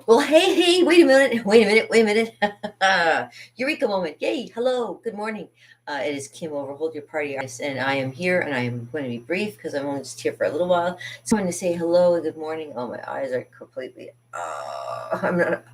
Well, hey, wait a minute, wait a minute. Eureka moment. Yay, hello, good morning. It is Kim Overhold, your party artist, and I am here and I am going to be brief because I'm only just here for a little while. So I'm going to say hello and good morning. Oh, my eyes are completely, I'm not,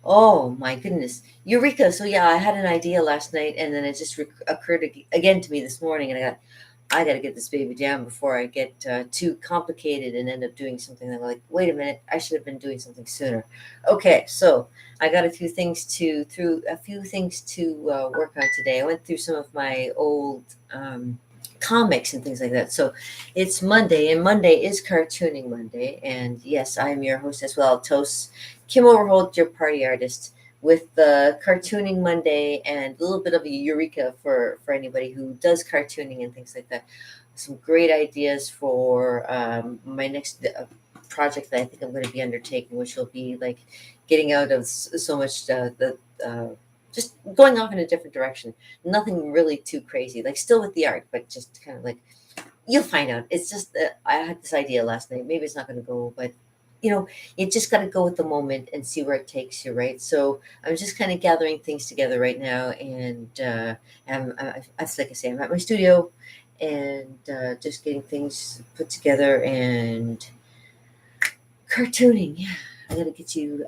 oh my goodness. Eureka. So yeah, I had an idea last night and then it just occurred again to me this morning and I got to get this baby down before I get too complicated and end up doing something that I'm like, wait a minute, I should have been doing something sooner. Okay, so I got a few things to work on today. I went through some of my old comics and things like that. So it's Monday, and Monday is Cartooning Monday. And yes, I am your host as well, Toast Kim Overholt, your party artist, with the Cartooning Monday and a little bit of a eureka for anybody who does cartooning and things like that. Some great ideas for my next project that I think I'm going to be undertaking, which will be like getting out of so much the just going off in a different direction. Nothing really too crazy, like still with the art, but just kind of like you'll find out. It's just that I had this idea last night. Maybe it's not going to go, but you know, you just got to go with the moment and see where it takes you, right? So I'm just kind of gathering things together right now, and like I say, I'm at my studio, and just getting things put together and cartooning. Yeah, I gotta get you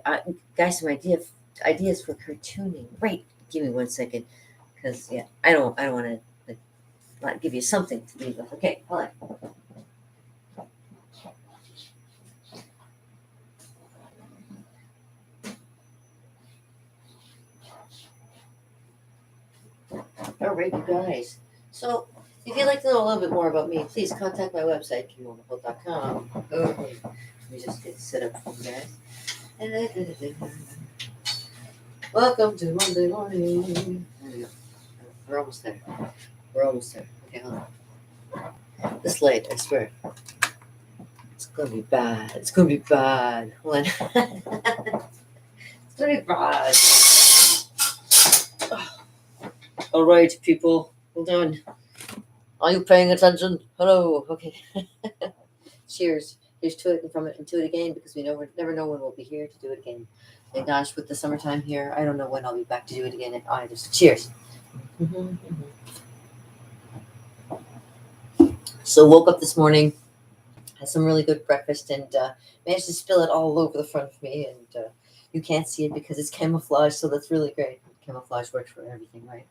guys some ideas for cartooning. Right, give me 1 second, because yeah, I don't want to like not give you something to leave with. Okay, hold on. All right, you guys. So, if you'd like to know a little bit more about me, please contact my website, kimwonderful.com. Oh, let me just get set up for you guys. Welcome to Monday morning. There we go. We're almost there. We're almost there. Okay, hold on. This light, I swear, it's gonna be bad. It's gonna be bad. Hold on. It's gonna be bad. All right, people. Hold on. Are you paying attention? Hello. Okay. Cheers. Here's to it and from it and to it again because we never know when we'll be here to do it again. And gosh, with the summertime here, I don't know when I'll be back to do it again either. So cheers. So woke up this morning, had some really good breakfast, and managed to spill it all over the front of me. And you can't see it because it's camouflage, so that's really great. Camouflage works for everything, right?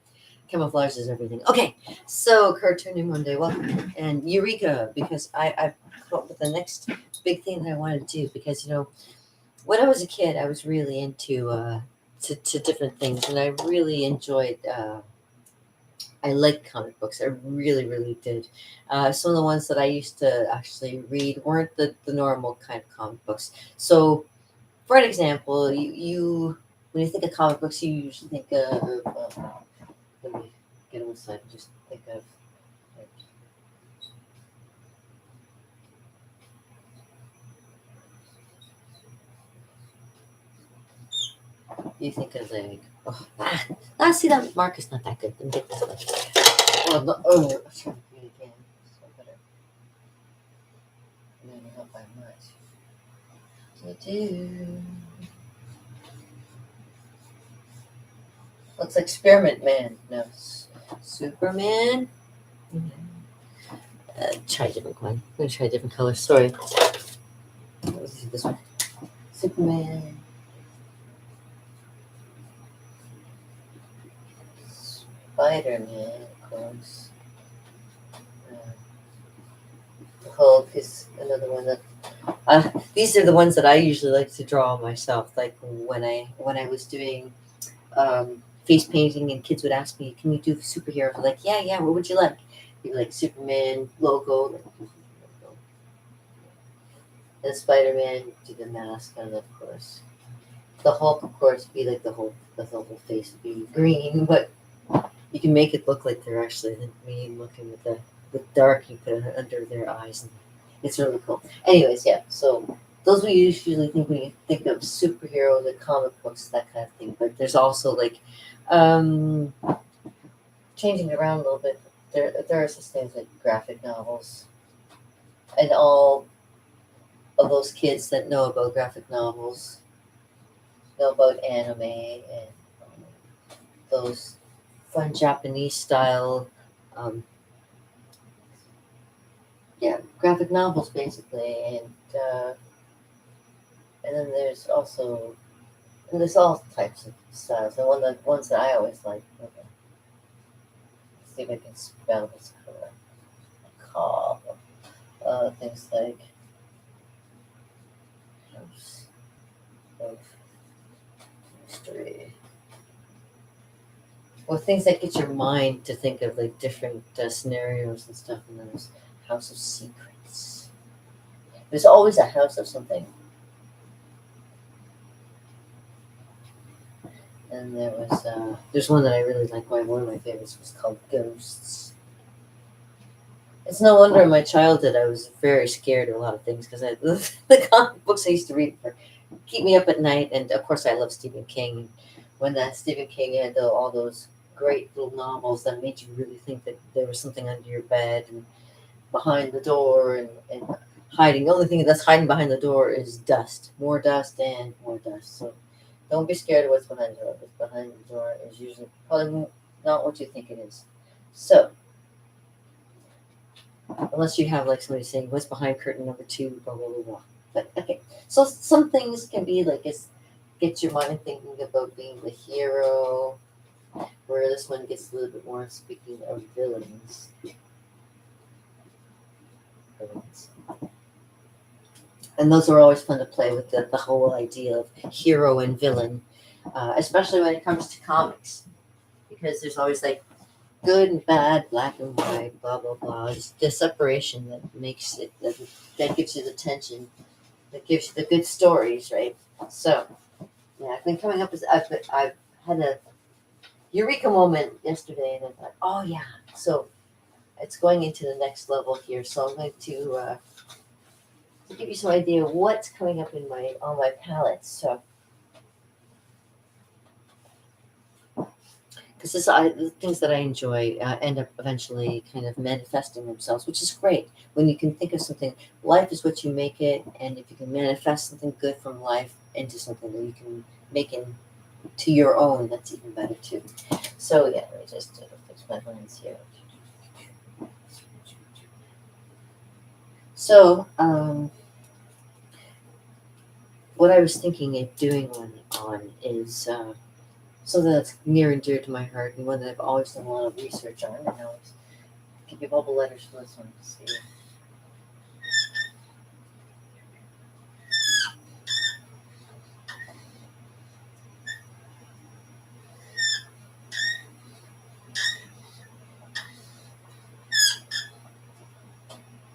Camouflage is everything. Okay, so cartooning Monday, welcome, and Eureka, because I've come up with the next big thing that I want to do because when I was a kid, I was really into to different things, and I really enjoyed. I liked comic books. I really, really did. Some of the ones that I used to actually read weren't the normal kind of comic books. So, for an example, you when you think of comic books, you usually think of. Let me get on the side and just think of. Like, you think of like, see that mark is not that good. Let me get this one. Oh, no, oh, I'm trying to read again. So better. Maybe not by much. Do. Looks like Spearmint Man. No, Superman. Try a different one. I'm gonna try a different color. Sorry. Let's see this one. Superman. Spider Man, of course. Uh, Hulk is another one that. These are the ones that I usually like to draw myself. Like when I was doing face painting, and kids would ask me, "Can you do superheroes?" I'm like, yeah, yeah. What would you like? You'd be like Superman logo, like, and Spider Man do the mask, and of course the Hulk, of course, be like the whole face would be green, but you can make it look like they're actually the green looking with the dark you put under their eyes, and it's really cool. Anyways, yeah. So those we usually think when you think of superheroes, like comic books, that kind of thing. But there's also like um, changing it around a little bit. There are such things like graphic novels, and all of those kids that know about graphic novels. know about anime and those fun Japanese style, um, yeah, graphic novels basically, and then there's all types of styles. And one of the ones that I always like. Okay, let's see if I can spell this correct. Call things like house of mystery. Well, things that get your mind to think of like different scenarios and stuff. And there's House of Secrets. There's always a house of something. And there's one that I really like. One of my favorites was called Ghosts. It's no wonder in my childhood I was very scared of a lot of things because the comic books I used to read for keep me up at night. And of course, I love Stephen King. When that Stephen King had all those great little novels that made you really think that there was something under your bed and behind the door and hiding. The only thing that's hiding behind the door is dust, more dust and more dust. So don't be scared of what's behind the door. What's behind the door is usually probably not what you think it is. So unless you have like somebody saying what's behind curtain number two, blah blah blah blah. But okay, so some things can be like it's get your mind thinking about being the hero, where this one gets a little bit more speaking of villains. Villains. And those are always fun to play with the whole idea of hero and villain, especially when it comes to comics, because there's always like good and bad, black and white, blah blah blah. It's the separation that makes it that gives you the tension, that gives you the good stories, right? So yeah, I've been coming up with I've had a Eureka moment yesterday, and I thought, oh yeah, so it's going into the next level here. So I'm going to give you some idea of what's coming up in my on my palette. So because the things that I enjoy end up eventually kind of manifesting themselves, which is great when you can think of something. Life is what you make it, and if you can manifest something good from life into something that you can make into your own, that's even better too. So yeah, let me just fix my lens here. So what I was thinking of doing one on is something that's near and dear to my heart, and one that I've always done a lot of research on. And I'll give you bubble letters for this one to see.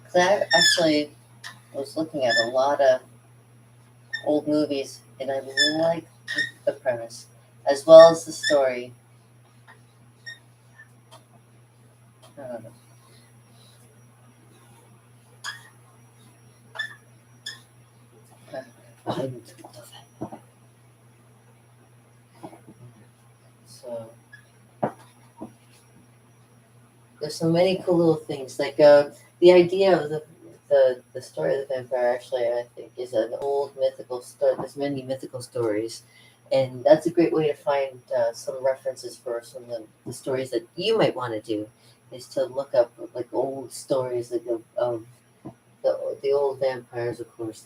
Because I actually was looking at a lot of old movies, and I like the premise as well as the story. I don't know. I need to love it. So there's so many cool little things like the idea of the story of the vampire. Actually, I think is an old mythical story. There's many mythical stories, and that's a great way to find some references for some of the stories that you might want to do. Is to look up like old stories like of the old vampires, of course,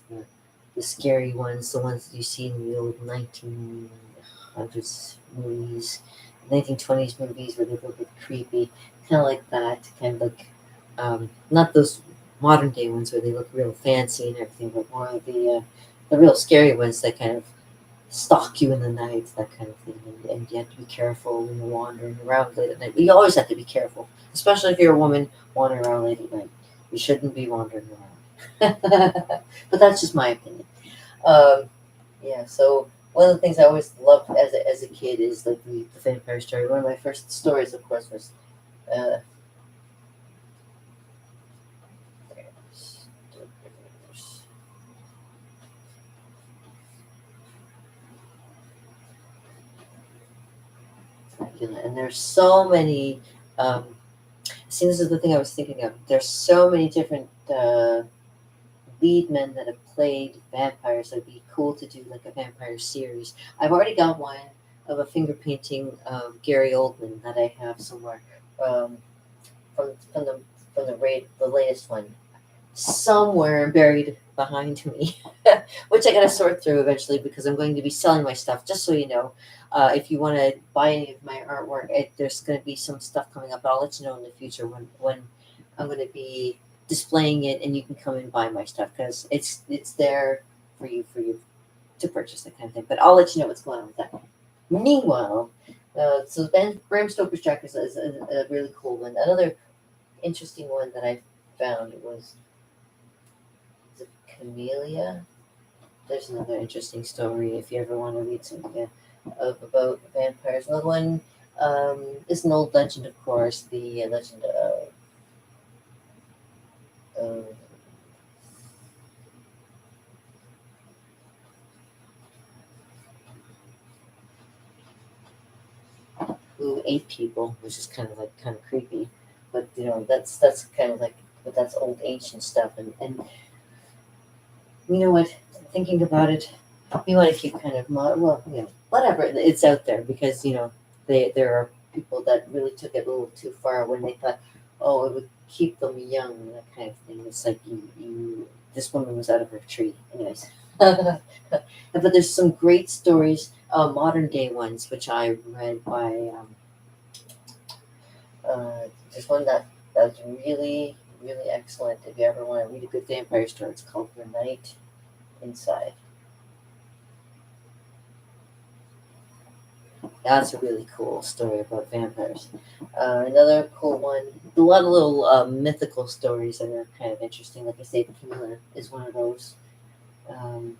the scary ones, the ones that you see in the old 1900s movies, 1920s movies where they look a bit creepy, kind of like that, kind of like not those modern day ones where they look real fancy and everything, but more of the real scary ones that kind of stalk you in the night, that kind of thing. And you have to be careful when you're wandering around late at night. You always have to be careful, especially if you're a woman wandering around late at night. You shouldn't be wandering around. But that's just my opinion. Um, yeah, so one of the things I always loved as a kid is like the vampire story. One of my first stories, of course, was uh, and there's so many. See, this is the thing I was thinking of. There's so many different lead men that have played vampires. It'd be cool to do like a vampire series. I've already got one of a finger painting of Gary Oldman that I have somewhere, um, from the latest one, somewhere buried behind me, which I got to sort through eventually because I'm going to be selling my stuff. Just so you know, if you want to buy any of my artwork, there's going to be some stuff coming up. I'll let you know in the future when I'm going to be displaying it, and you can come and buy my stuff because it's there for you to purchase, that kind of thing. But I'll let you know what's going on with that. Meanwhile, so Bram Stoker's Dracula is a really cool one. Another interesting one that I found was the Camellia. There's another interesting story if you ever want to read something about vampires. Another one is an old legend, of course, the legend of who ate people, which is kind of creepy. But that's kind of like, but that's old ancient stuff, and you know what? Thinking about it, we want to keep kind of well, whatever. It's out there because there are people that really took it a little too far when they thought, oh, it would keep them young and that kind of thing. It's like you this woman was out of her tree, anyways. But there's some great stories, modern day ones, which I read by there's one that's really excellent. If you ever want to read a good vampire story, it's called The Night Inside. That's a really cool story about vampires. Another cool one, a lot of little mythical stories that are kind of interesting. Like I say, the Camilla is one of those. Um,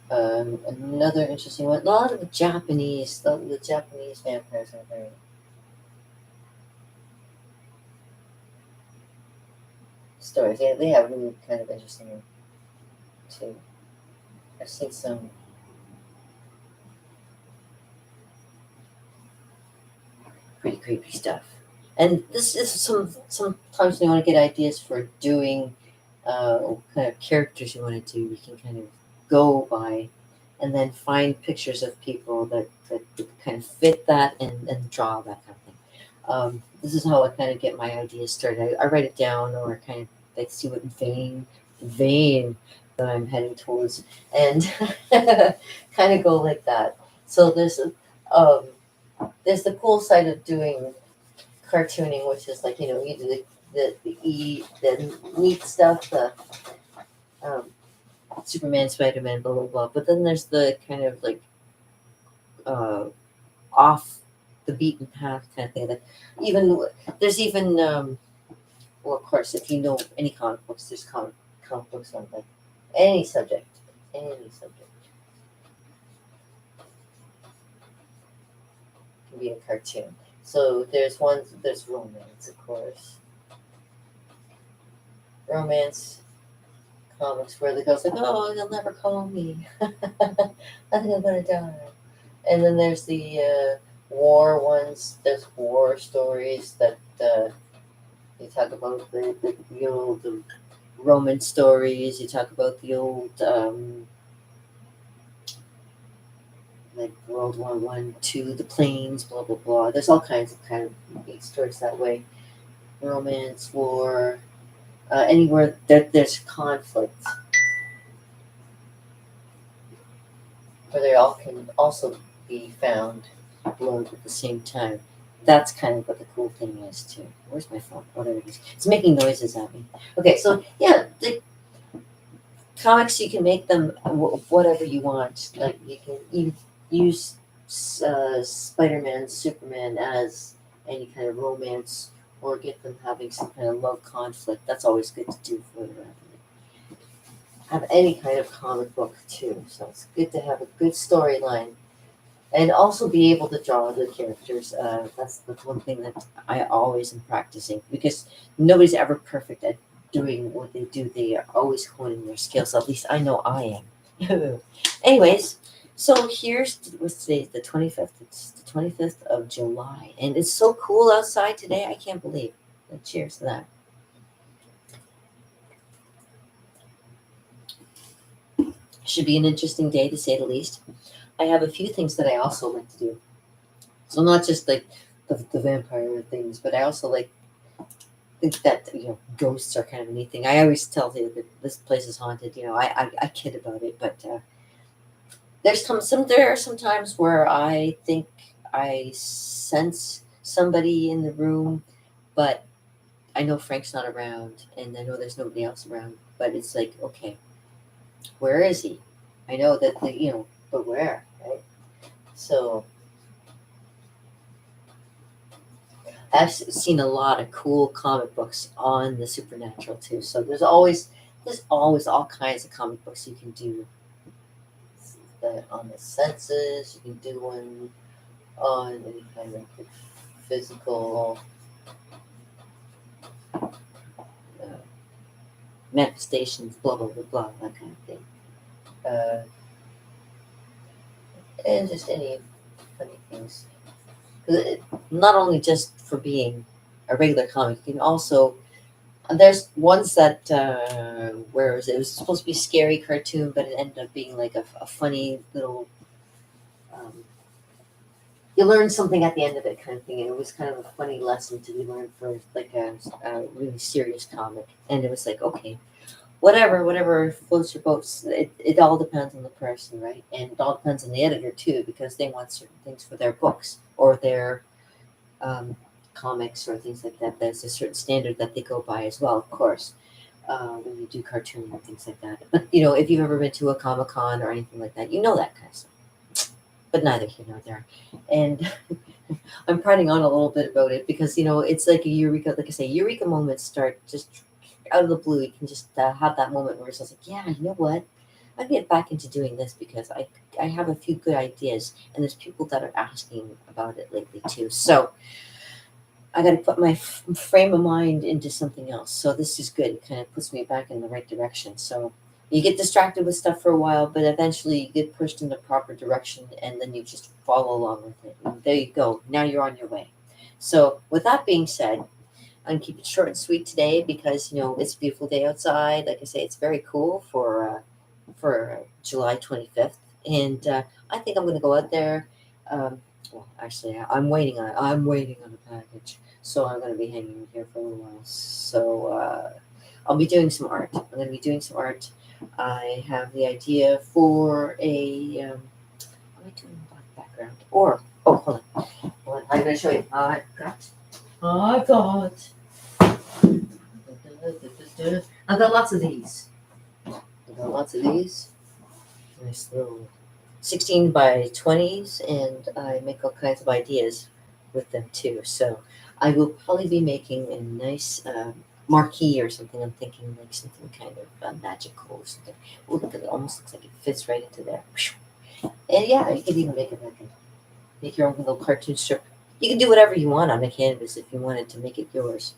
Another interesting one. A lot of the Japanese vampires are very stories. They have really kind of interesting too. I've seen some pretty creepy stuff. And this is sometimes you want to get ideas for doing what kind of characters you want to do. You can kind of go by and then find pictures of people that kind of fit that and draw that kind of thing. This is how I kind of get my ideas started. I write it down or kind of like see what vein that I'm heading towards and kind of go like that. So um, there's the cool side of doing cartooning, which is like you do the neat stuff, the um, Superman, Spider Man, blah blah blah. But then there's the kind of like uh, off the beaten path kind of thing. Like there's even well, of course, if you know any comic books, there's comic books on like any subject, any subject can be a cartoon. So there's romance, of course, romance comics where the girl's like, "Oh, they'll never call me. I think I'm gonna die." And then there's the war ones. There's war stories that you talk about the old Roman stories. You talk about the old like World War I, II, the planes, blah blah blah. There's all kinds of kind of neat stories that way. Romance, war, anywhere that there's conflict where they all can also be found blood at the same time. That's kind of what the cool thing is too. Where's my phone? Whatever it is, it's making noises at me. Okay, so yeah, the comics you can make them whatever you want. Like you can use Spider-Man, Superman as any kind of romance, or get them having some kind of love conflict. That's always good to do for them. Have any kind of comic book too. So it's good to have a good storyline and also be able to draw the characters. That's one thing that I always am practicing because nobody's ever perfect at doing what they do. They are always honing their skills. At least I know I am. Anyways, so what's today? The 25th. It's the 25th of July, and it's so cool outside today. I can't believe. Cheers to that. Should be an interesting day to say the least. I have a few things that I also like to do. So not just like the vampire things, but I also like think that ghosts are kind of a neat thing. I always tell you that this place is haunted. I kid about it, but there are some times where I think I sense somebody in the room, but I know Frank's not around, and I know there's nobody else around. But it's like, okay, where is he? I know that but where, right? So I've seen a lot of cool comic books on the supernatural too. So there's always all kinds of comic books you can do on the senses. You can do one on any kind of physical uh, manifestations, blah blah blah blah, that kind of thing, uh, and just any funny things. 'Cause not only just for being a regular comic, you can also there's ones that where it was supposed to be a scary cartoon, but it ended up being like a funny little. Um, you learn something at the end of it, kind of thing, and it was kind of a funny lesson to be learned for like a really serious comic. And it was like, okay, whatever floats your boats. It all depends on the person, right? And it all depends on the editor too, because they want certain things for their books or their um, comics or things like that. There's a certain standard that they go by as well, of course, when you do cartoon and things like that. But if you've ever been to a Comic Con or anything like that, you know that kind of stuff. But neither here nor there. And I'm prating on a little bit about it because it's like a eureka. Like I say, eureka moments start just out of the blue. You can just have that moment where it's just like, yeah, you know what? I get back into doing this because I have a few good ideas, and there's people that are asking about it lately too. So I got to put my frame of mind into something else. So this is good. It kind of puts me back in the right direction. So you get distracted with stuff for a while, but eventually you get pushed in the proper direction, and then you just follow along with it. And there you go. Now you're on your way. So with that being said, I'm keeping it short and sweet today because it's a beautiful day outside. Like I say, it's very cool for July 25th, and I think I'm going to go out there. Well, actually, I'm waiting on a package, so I'm going to be hanging here for a little while. So I'll be doing some art. I'm going to be doing some art. I have the idea for a. What am I doing in black background? Or hold on. I'm going to show you. I got. I've got lots of these. Nice little 16 by 20s, and I make all kinds of ideas with them too. So I will probably be making a nice marquee or something. I'm thinking like something kind of magical or something. Oh, look at it. Almost looks like it fits right into there. And yeah, you can even make it make your own little cartoon strip. You can do whatever you want on the canvas if you wanted to make it yours.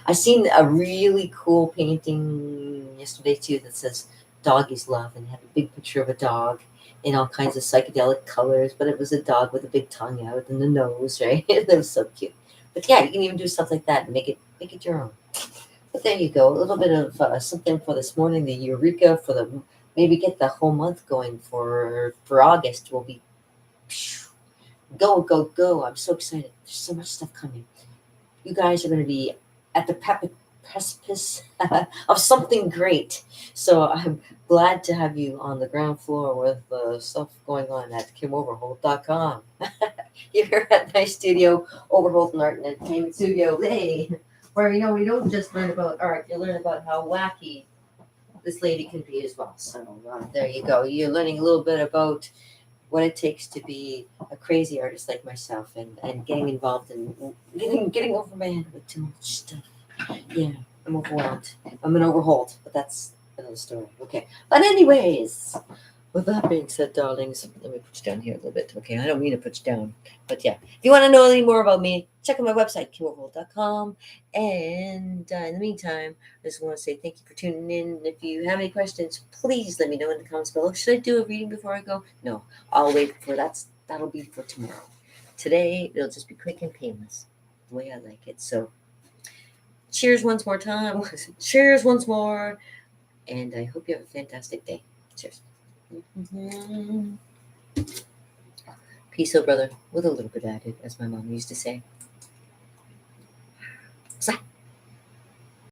I seen a really cool painting yesterday too that says "Doggies Love" and had a big picture of a dog in all kinds of psychedelic colors, but it was a dog with a big tongue out and the nose, right? That was so cute. But yeah, you can even do stuff like that and make it your own. But there you go, a little bit of something for this morning. The Eureka for the maybe get the whole month going for August. Will be go go go. I'm so excited. There's so much stuff coming. You guys are going to be at the precipice of something great. So I'm glad to have you on the ground floor with the stuff going on at KimOverholt.com. You're here at my studio, Overholt and Art and Entertainment Studio, hey, where we don't just learn about art, you learn about how wacky this lady can be as well. So there you go. You're learning a little bit about what it takes to be a crazy artist like myself, and getting involved in getting over my head with too much stuff. Yeah, I'm overwhelmed. I'm an overhauled, but that's another story. Okay. But anyways, with that being said, darlings, let me put you down here a little bit. Okay, I don't mean to put you down, but yeah. If you want to know any more about me, check out my website, KimOverholt.com. And in the meantime, I just want to say thank you for tuning in. If you have any questions, please let me know in the comments below. Should I do a reading before I go? No, I'll wait for that'll be for tomorrow. Today, it'll just be quick and painless, the way I like it. So cheers once more time. Cheers once more. And I hope you have a fantastic day. Cheers. Peace, oh brother, with a little bit added, as my mom used to say.